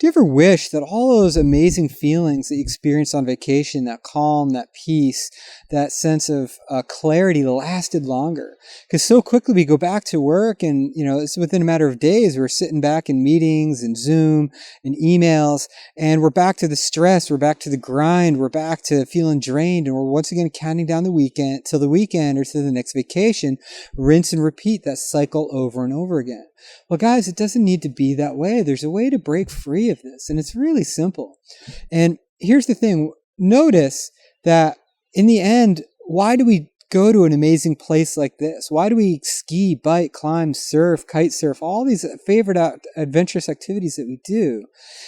Do you ever wish that all those amazing feelings that you experienced on vacation, that calm, that peace, that sense of clarity lasted longer? Because so quickly we go back to work and, it's within a matter of days, we're sitting back in meetings and Zoom and emails, and we're back to the stress, we're back to the grind, we're back to feeling drained, and we're once again counting down the weekend till the weekend or to the next vacation, rinse and repeat that cycle over and over again. Well, guys, it doesn't need to be that way. There's a way to break free of this, and it's really simple. And here's the thing. Notice that in the end, why do we go to an amazing place like this? Why do we ski, bike, climb, surf, kite surf, all these favorite adventurous activities that we do?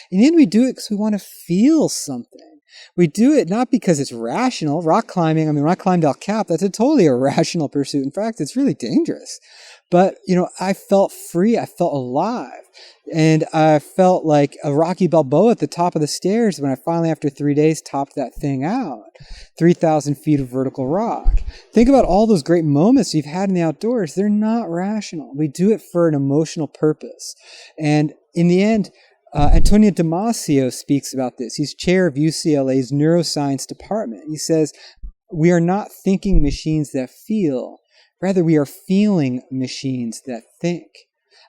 In the end, we do it because we want to feel something. We do it not because it's rational. Rock climbing, when I climbed El Cap, that's a totally irrational pursuit. In fact, it's really dangerous. But, I felt free. I felt alive. And I felt like a Rocky Balboa at the top of the stairs when I finally, after 3 days, topped that thing out. 3,000 feet of vertical rock. Think about all those great moments you've had in the outdoors. They're not rational. We do it for an emotional purpose. And in the end, Antonio Damasio speaks about this. He's chair of UCLA's neuroscience department. He says, we are not thinking machines that feel. Rather, we are feeling machines that think.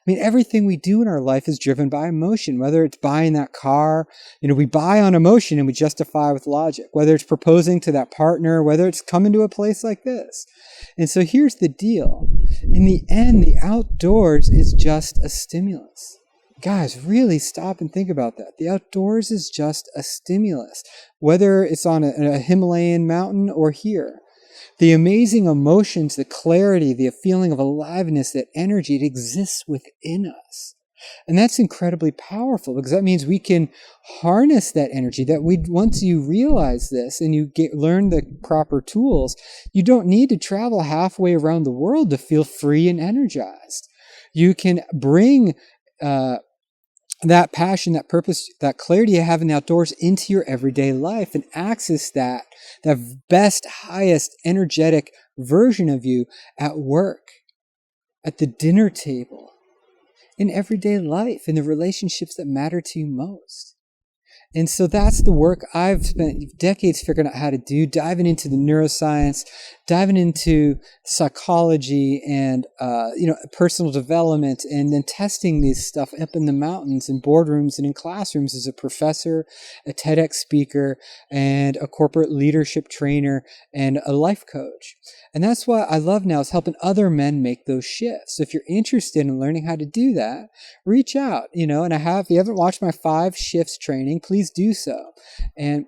Everything we do in our life is driven by emotion, whether it's buying that car, we buy on emotion and we justify with logic, whether it's proposing to that partner, whether it's coming to a place like this. And so here's the deal. In the end, the outdoors is just a stimulus. Guys, really stop and think about that. The outdoors is just a stimulus, whether it's on a Himalayan mountain or here. The amazing emotions, the clarity, the feeling of aliveness, that energy, it exists within us. And that's incredibly powerful because that means we can harness that energy. Once you realize this and you learn the proper tools, you don't need to travel halfway around the world to feel free and energized. You can bring that passion, that purpose, that clarity you have in the outdoors into your everyday life and access that best, highest, energetic version of you at work, at the dinner table, in everyday life, in the relationships that matter to you most. And so that's the work I've spent decades figuring out how to do, diving into the neuroscience, diving into psychology and, personal development, and then testing this stuff up in the mountains, in boardrooms and in classrooms as a professor, a TEDx speaker, and a corporate leadership trainer, and a life coach. And that's what I love now, is helping other men make those shifts. So if you're interested in learning how to do that, reach out, and if you haven't watched my 5 shifts training, please do so. And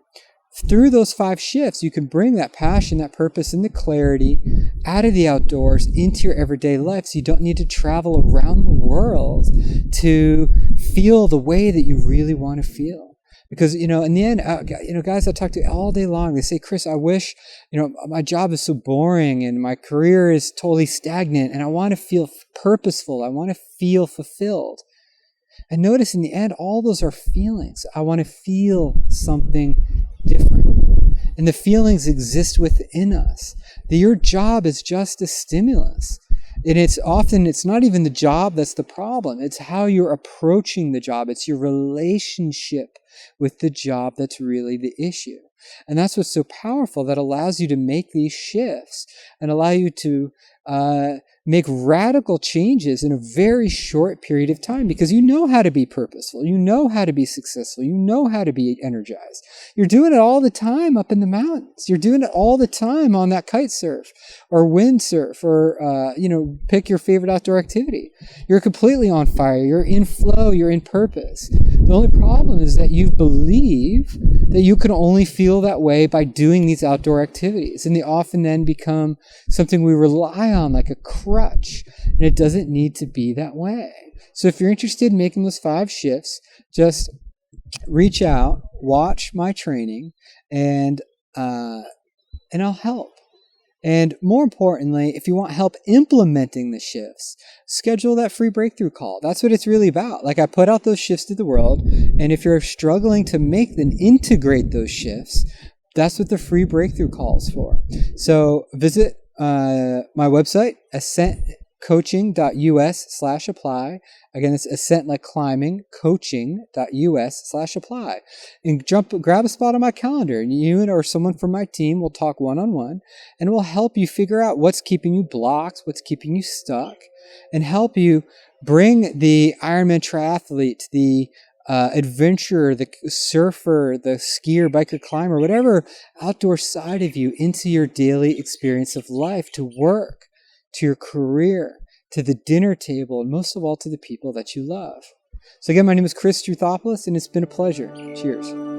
through those 5 shifts, you can bring that passion, that purpose, and the clarity out of the outdoors into your everyday life. So you don't need to travel around the world to feel the way that you really want to feel. Because, in the end, guys I talk to all day long, they say, Chris, I wish, my job is so boring and my career is totally stagnant and I want to feel purposeful. I want to feel fulfilled. And notice in the end, all those are feelings. I want to feel something different. And the feelings exist within us. Your job is just a stimulus. And it's not even the job that's the problem. It's how you're approaching the job. It's your relationship with the job that's really the issue. And that's what's so powerful, that allows you to make these shifts and allow you to make radical changes in a very short period of time, because you know how to be purposeful. You know how to be successful. You know how to be energized. You're doing it all the time up in the mountains. You're doing it all the time on that kite surf or windsurf or, pick your favorite outdoor activity. You're completely on fire. You're in flow. You're in purpose. The only problem is that you believe that you can only feel that way by doing these outdoor activities. And they often then become something we rely on, like a crutch. And it doesn't need to be that way. So if you're interested in making those 5 shifts, just reach out, watch my training, and I'll help. And more importantly, if you want help implementing the shifts, schedule that free breakthrough call. That's what it's really about. Like, I put out those shifts to the world, and if you're struggling to make them integrate those shifts, that's what the free breakthrough call is for. So visit my website, ascentcoaching.us/apply. Again, it's Ascent Like Climbing, coaching.us/apply. And grab a spot on my calendar, and you or someone from my team will talk one-on-one, and we'll help you figure out what's keeping you blocked, what's keeping you stuck, and help you bring the Ironman triathlete, the adventurer, the surfer, the skier, biker, climber, whatever outdoor side of you into your daily experience of life, to work, to your career, to the dinner table, and most of all to the people that you love. So again, my name is Chris Truthopoulos, and it's been a pleasure. Cheers.